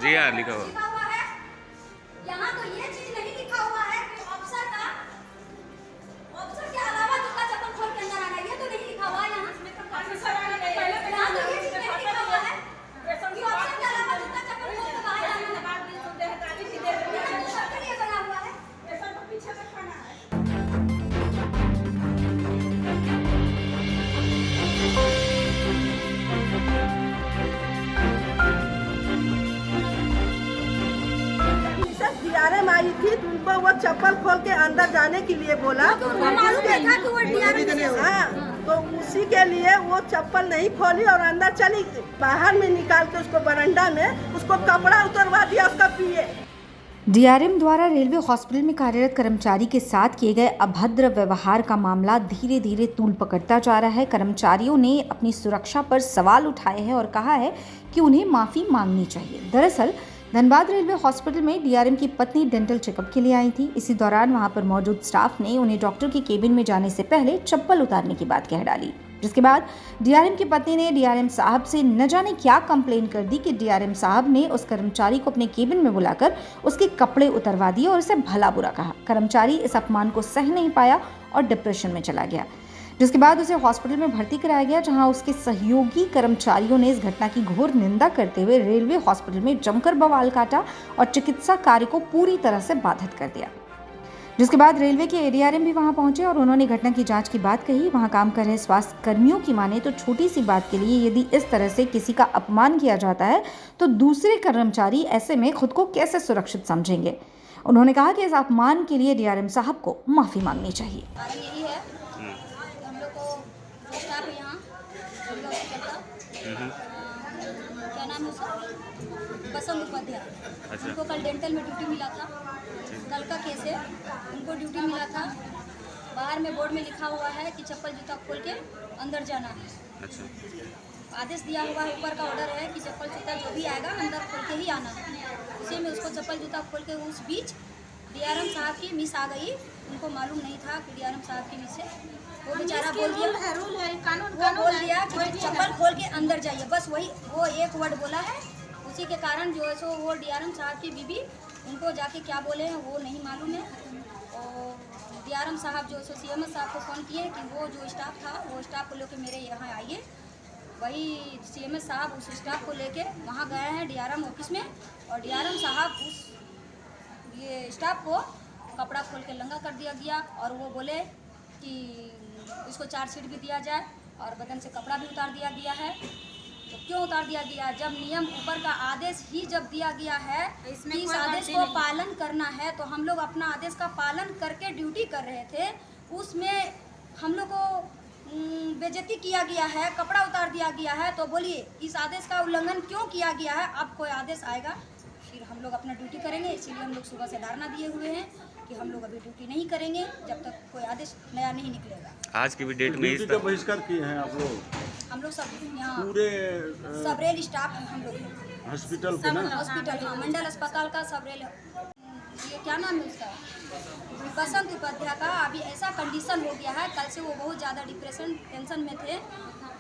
DAR लिखा हुआ लिखा हुआ है। यहाँ तो ये चीज नहीं लिखा हुआ है कि ऑफिसर के अलावा जूता चप्पल खोल के अंदर आना, ये तो नहीं लिखा हुआ है यहाँ। यहाँ तो ये चीज नहीं लिखा हुआ है कि ऑफिसर के अलावा जूता चप्पल खोल के बाहर आना। यहाँ तो सबके लिए बना हुआ है। DRM आई थी तो उनको वो चप्पल खोल के अंदर जाने के लिए बोला। मालूम नहीं था कि वो DRM हाँ, तो उसी के लिए वो चप्पल नहीं खोली और अंदर चली, बाहर में निकाल के उसको बरंडा में उसको कपड़ा उतरवा दिया उसका पिए। डीआरएम द्वारा रेलवे हॉस्पिटल में कार्यरत कर्मचारी के साथ किए गए अभद्र व्यवहार का मामला धीरे धीरे तूल पकड़ता जा रहा है। कर्मचारियों ने अपनी सुरक्षा पर सवाल उठाए हैं और कहा है कि उन्हें माफ़ी मांगनी चाहिए। दरअसल धनबाद रेलवे हॉस्पिटल में डीआरएम की पत्नी डेंटल चेकअप के लिए आई थी। इसी दौरान वहां पर मौजूद स्टाफ ने उन्हें डॉक्टर के केबिन में जाने से पहले चप्पल उतारने की बात कह डाली, जिसके बाद डीआरएम की पत्नी ने डीआरएम साहब से न जाने क्या कंप्लेन कर दी कि डीआरएम साहब ने उस कर्मचारी को अपने केबिन में बुलाकर उसके कपड़े उतरवा दिए और उसे भला बुरा कहा। कर्मचारी इस अपमान को सह नहीं पाया और डिप्रेशन में चला गया, जिसके बाद उसे हॉस्पिटल में भर्ती कराया गया, जहां उसके सहयोगी कर्मचारियों ने इस घटना की घोर निंदा करते हुए रेलवे हॉस्पिटल में जमकर बवाल काटा और चिकित्सा कार्य को पूरी तरह से बाधित कर दिया। जिसके बाद रेलवे के एडीआरएम भी वहां पहुंचे और उन्होंने घटना की जांच की बात कही। वहां काम कर रहे स्वास्थ्य कर्मियों की माने तो छोटी सी बात के लिए यदि इस तरह से किसी का अपमान किया जाता है तो दूसरे कर्मचारी ऐसे में खुद को कैसे सुरक्षित समझेंगे। उन्होंने कहा कि इस अपमान के लिए डीआरएम साहब को माफी मांगनी चाहिए। यही है हम लोग को स्टाफ है यहाँ क्या नाम है उसका, बसंत उपाध्याय। उनको कल डेंटल में ड्यूटी मिला था, कल का केस है। उनको ड्यूटी मिला था, बाहर में बोर्ड में लिखा हुआ है कि चप्पल जूता खोल के अंदर जाना है। आदेश दिया हुआ है, ऊपर का ऑर्डर है कि चप्पल जूता जो भी आएगा अंदर खोल के ही आना है। उसी में उसको चप्पल जूता खोल के उस बीच डीआरएम साहब की मिस आ गई। उनको मालूम नहीं था कि डीआरएम साहब की मिस है। वो बेचारा बोल दिया, वो बोल दिया कि चप्पल खोल के अंदर जाइए, बस वही वो एक वर्ड बोला है। उसी के कारण जो है सो वो डीआरएम साहब की बीबी उनको जाके क्या बोले हैं वो नहीं मालूम है। और डीआरएम साहब जो सो सीएमएस साहब को फ़ोन किए कि वो जो स्टाफ था वो स्टाफ को लेकर मेरे यहाँ आइए। वही सीएमएस साहब उस स्टाफ को लेके वहाँ गए हैं डीआरएम ऑफिस में, और डीआरएम साहब उस ये स्टाफ को कपड़ा खोल के लंगा कर दिया गया। और वो बोले कि इसको चार्जशीट भी दिया जाए और बदन से कपड़ा भी उतार दिया गया है। तो क्यों उतार दिया गया? जब नियम ऊपर का आदेश ही जब दिया गया है कि इस आदेश को पालन करना है, तो हम लोग अपना आदेश का पालन करके ड्यूटी कर रहे थे। उसमें हम लोग को बेइज्जती किया गया है, कपड़ा उतार दिया गया है। तो बोलिए इस आदेश का उल्लंघन क्यों किया गया है? अब कोई आदेश आएगा फिर हम लोग अपना ड्यूटी करेंगे। इसीलिए हम लोग सुबह से धरना दिए हुए हैं कि हम लोग अभी ड्यूटी नहीं करेंगे जब तक कोई आदेश नया नहीं निकलेगा। आज की भी डेट में ड्यूटी का बहिष्कार किए हैं आप लोग? हम लोग सब यहाँ पूरे सब रेल स्टाफ हैं हम लोग हॉस्पिटल के ना? हॉस्पिटल हाँ, मंडल अस्पताल का सब रेल। ये क्या नाम है उसका, बसंत उपाध्याय का अभी ऐसा कंडीशन हो गया है। कल से वो बहुत ज़्यादा डिप्रेशन टेंशन में थे।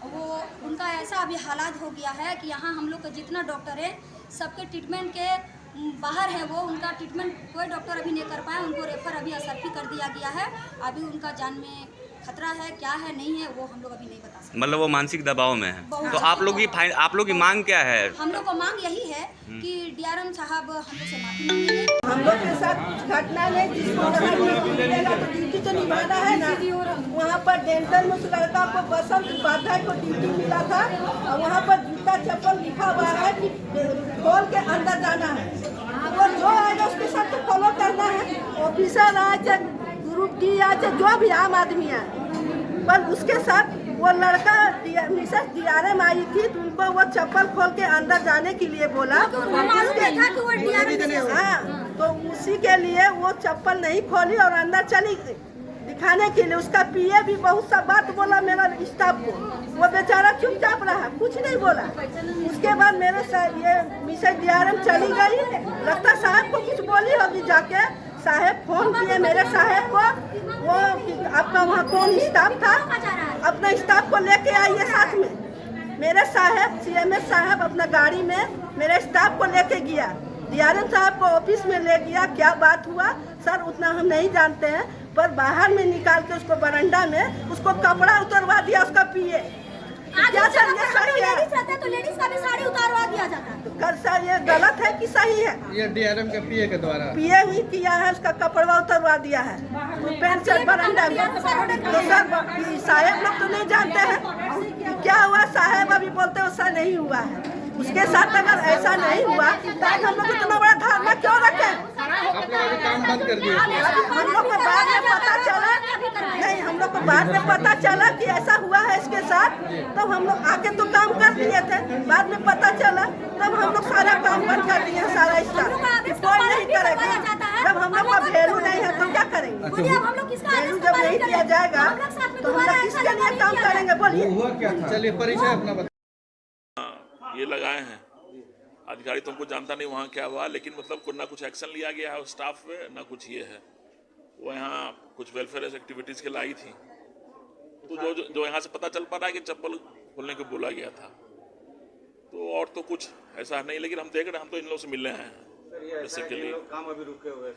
वो उनका ऐसा अभी हालात हो गया है कि यहाँ हम लोग का जितना डॉक्टर है सबके ट्रीटमेंट के बाहर है। वो उनका ट्रीटमेंट कोई डॉक्टर अभी नहीं कर पाया। उनको रेफर अभी असरफी कर दिया गया है। अभी उनका जान में खतरा है, क्या है नहीं है वो हम लोग अभी नहीं बता सकते। मतलब वो मानसिक दबाव में है। तो आप लोग की मांग क्या है? हम लोग को मांग यही है कि डीआरएम साहब हम लोग से माफी मांगे। हम लोग के साथ घटना में जिसको ड्यूटी मिलेगा तो ड्यूटी तो निभाना है ना। वहाँ पर डेंटल में उस लड़का को बसंत उपाध्याय को ड्यूटी मिला था और वहाँ पर जूता चप्पल लिखा हुआ है कि खोल के अंदर जाना है। वो जो आएगा उसके साथ तो फॉलो करना है। ऑफिसर आए चाहे ग्रुप डी आए चाहे जो भी आम आदमी आए, पर उसके साथ वो लड़का मिसेस डीआरएम आई थी तो उनको वो चप्पल खोल के अंदर जाने के लिए बोला। हाँ, तो उसी के लिए वो चप्पल नहीं खोली और अंदर चली दिखाने के लिए। उसका पीए भी बहुत सा बात बोला मेरा स्टाफ को। वो बेचारा चुपचाप रहा, कुछ नहीं बोला। उसके बाद मेरे ये मिसेस डीआरएम चली गई। लगता साहब को कुछ बोली होगी जाके। साहब फोन किए मेरे साहब को, वो आपका वहाँ कौन स्टाफ था, अपना स्टाफ को लेके आइए साथ में। मेरे साहब CMS साहब अपना गाड़ी में मेरे स्टाफ को लेके गया, DRM साहब को ऑफिस में ले गया। क्या बात हुआ सर उतना हम नहीं जानते हैं, पर बाहर में निकाल के उसको बरंडा में उसको कपड़ा उतरवा दिया उसका पिए। क्या सर ये सही है? तो लेडीज का भी साड़ी उतारवा दिया जाता है। कर सर ये गलत है कि सही है? ये DRM के PA के द्वारा पिए ही किया है, उसका कपड़ा उतरवा दिया है पैंट शर्ट बरंडा में। तो सर साहब लोग तो नहीं जानते हैं क्या हुआ। साहब अभी बोलते वैसा नहीं हुआ है। उसके साथ अगर ऐसा नहीं हुआ तो आज हम लोग इतना बड़ा धारणा क्यों रखें? आप लोग अभी काम बंद कर दिए। हम लोग को बाद में पता चला नहीं, हम लोग को बाद में पता चला कि ऐसा हुआ है इसके साथ, तब हम लोग आके तो काम कर दिए थे। बाद में पता चला तब हम लोग सारा काम बंद कर दिए, सारा स्टाफ कोई नहीं करेगा। जब हम लोग का वैल्यू नहीं है तो क्या करेंगे? वैल्यू जब नहीं दिया जाएगा तो हम लोग किसके लिए काम करेंगे? बोलिए। हुआ क्या था? चलिए परिचय अपना बताइए। ये लगाए हैं अधिकारी, तुमको जानता नहीं वहाँ क्या हुआ, लेकिन मतलब कुछ ना कुछ एक्शन लिया गया है स्टाफ पे, ना कुछ ये है। वो यहाँ कुछ वेलफेयर एक्टिविटीज़ के लाई थी, तो जो यहाँ से पता चल पा रहा है कि चप्पल खोलने को बोला गया था। तो और तो कुछ ऐसा नहीं, लेकिन हम देख रहे हैं, हम तो इन लोगों से मिलने आए हैं बेसिकली। काम अभी रुके हुए हैं,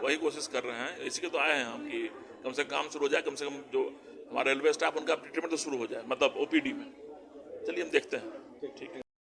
वही कोशिश कर रहे हैं। इसी के तो आए हैं हम कि कम से कम काम शुरू हो जाए, कम से कम जो हमारा रेलवे स्टाफ उनका ट्रीटमेंट तो शुरू हो जाए, मतलब OPD में। चलिए हम देखते हैं। ठीक है।